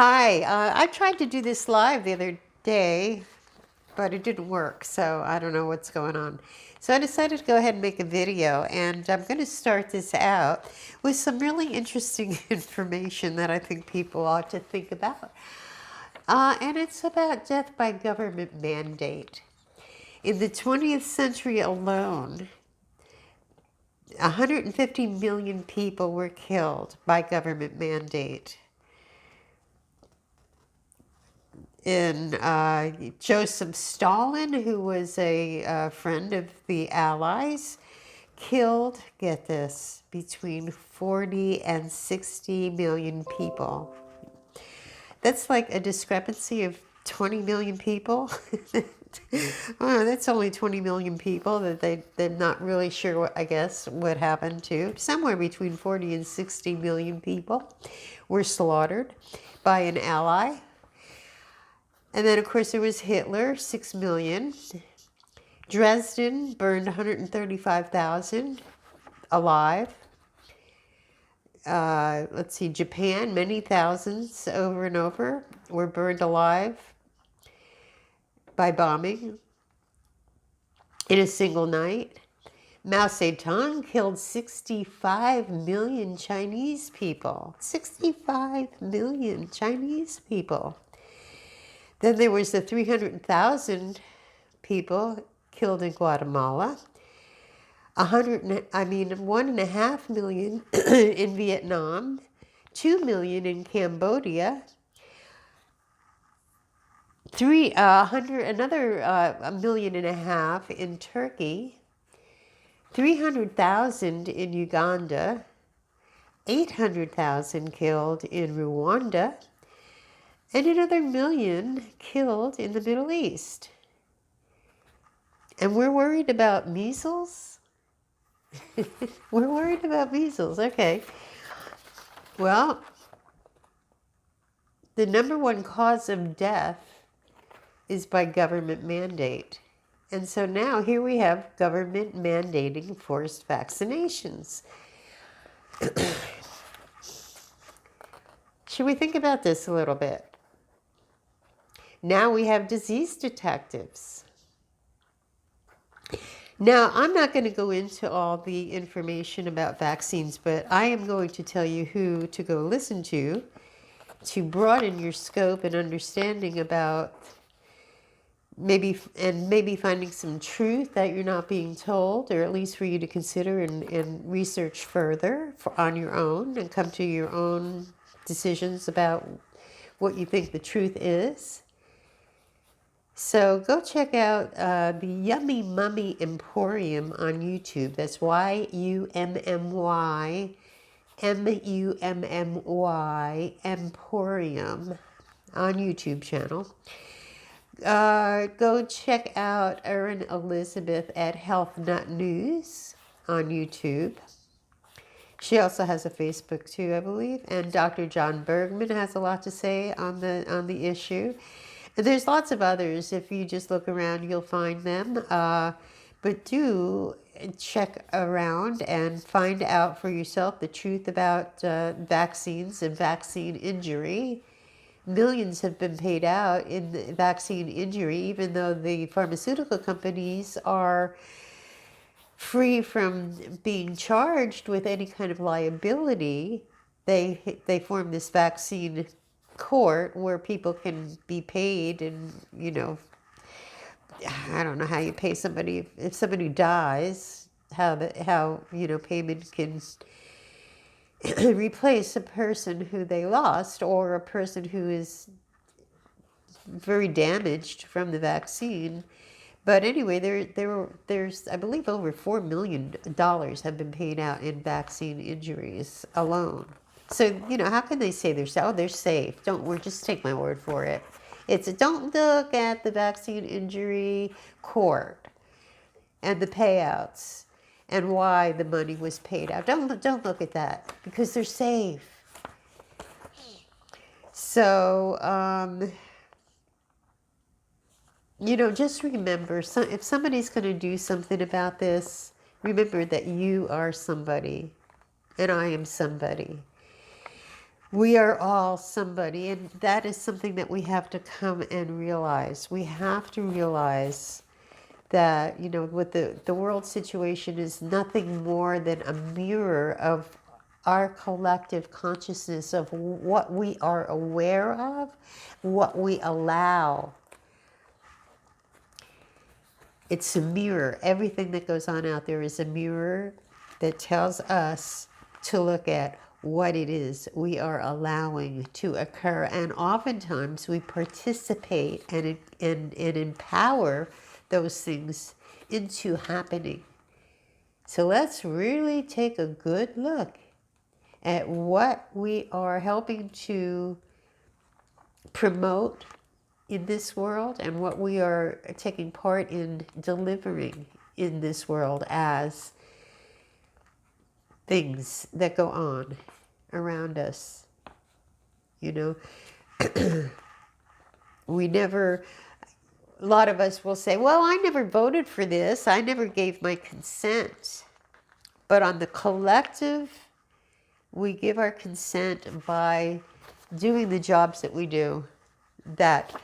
Hi, I tried to do this live the other day, but it didn't work, so I don't know what's going on. So I decided to go ahead and make a video, and I'm going to start this out with some really interesting information that I think people ought to think about. And it's about death by government mandate. In the 20th century alone, 150 million people were killed by government mandate. In Joseph Stalin, who was a friend of the Allies, killed, get this, between 40 and 60 million people. That's like a discrepancy of 20 million people. Oh, that's only 20 million people that they're not really sure what, I guess, what happened to. Somewhere between 40 and 60 million people were slaughtered by an ally. And then, of course, there was Hitler, 6 million. Dresden burned 135,000 alive. Let's see, Japan, many thousands over and over were burned alive by bombing in a single night. Mao Zedong killed 65 million Chinese people. 65 million Chinese people. Then there was the 300,000 people killed in Guatemala, 1.5 million in Vietnam, 2 million in Cambodia, another 1.5 million in Turkey, 300,000 in Uganda, 800,000 killed in Rwanda, and another 1 million killed in the Middle East. And we're worried about measles? We're worried about measles, okay. Well, the number one cause of death is by government mandate. And so now here we have government mandating forced vaccinations. Should we think about this a little bit? Now we have disease detectives. Now, I'm not going to go into all the information about vaccines, but I am going to tell you who to go listen to broaden your scope and understanding about maybe finding some truth that you're not being told, or at least for you to consider and research further on your own and come to your own decisions about what you think the truth is. So go check out the Yummy Mummy Emporium on YouTube. That's YUMMY Emporium on YouTube channel. Go check out Erin Eiizabeth at Health Nut News on YouTube. She also has a Facebook too, I believe. And Dr. John Bergman has a lot to say on the issue. And there's lots of others. If you just look around, you'll find them. But do check around and find out for yourself the truth about vaccines and vaccine injury. Millions have been paid out in the vaccine injury, even though the pharmaceutical companies are free from being charged with any kind of liability. They form this vaccine court where people can be paid, and I don't know how you pay somebody if somebody dies, how payment can replace a person who they lost, or a person who is very damaged from the vaccine. But anyway, there's I believe over $4 million have been paid out in vaccine injuries alone. So, how can they say they're safe? Oh, they're safe. Just take my word for it. Don't look at the vaccine injury court and the payouts and why the money was paid out. Don't look at that, because they're safe. So, just remember, if somebody's going to do something about this, remember that you are somebody and I am somebody. We are all somebody, and that is something that we have to come and realize. We have to realize that, you know, with the world situation is nothing more than a mirror of our collective consciousness of what we are aware of, what we allow. It's a mirror. Everything that goes on out there is a mirror that tells us to look at what it is we are allowing to occur. And oftentimes we participate and empower those things into happening. So let's really take a good look at what we are helping to promote in this world and what we are taking part in delivering in this world as things that go on around us. You know, a lot of us will say, well, I never voted for this. I never gave my consent. But on the collective, we give our consent by doing the jobs that we do that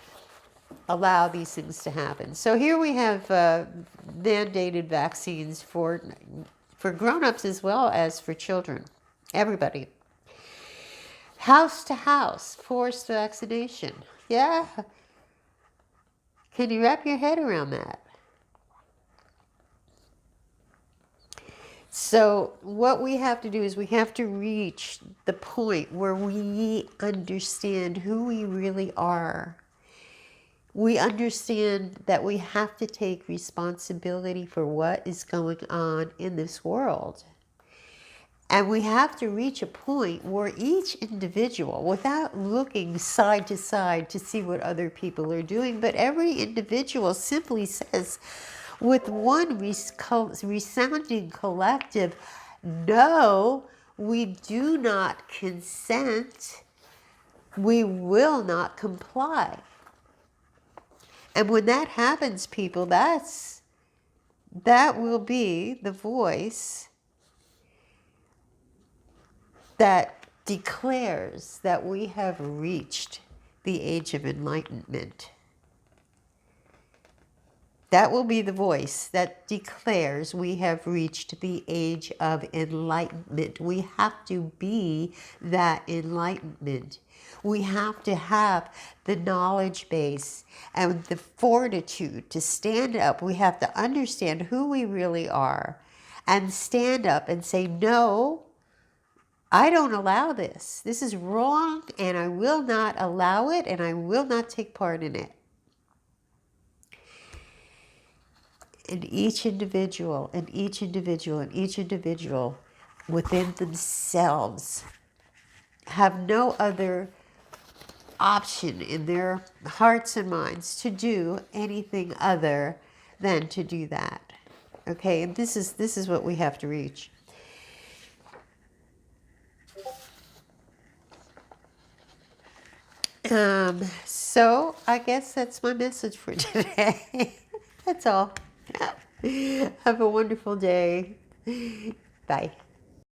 allow these things to happen. So here we have mandated vaccines for grown-ups as well as for children, everybody. House to house, forced vaccination. Yeah. Can you wrap your head around that? So what we have to do is we have to reach the point where we understand who we really are. We understand that we have to take responsibility for what is going on in this world. And we have to reach a point where each individual, without looking side to side to see what other people are doing, but every individual simply says, with one resounding collective, no, we do not consent. We will not comply. And when that happens, people, that will be the voice that declares that we have reached the Age of Enlightenment. That will be the voice that declares we have reached the Age of Enlightenment. We have to be that enlightenment. We have to have the knowledge base and the fortitude to stand up. We have to understand who we really are and stand up and say, no, I don't allow this. This is wrong, and I will not allow it, and I will not take part in it. And each individual within themselves have no other option in their hearts and minds to do anything other than to do that. Okay, and this is what we have to reach. So I guess that's my message for today. That's all. Have a wonderful day. Bye.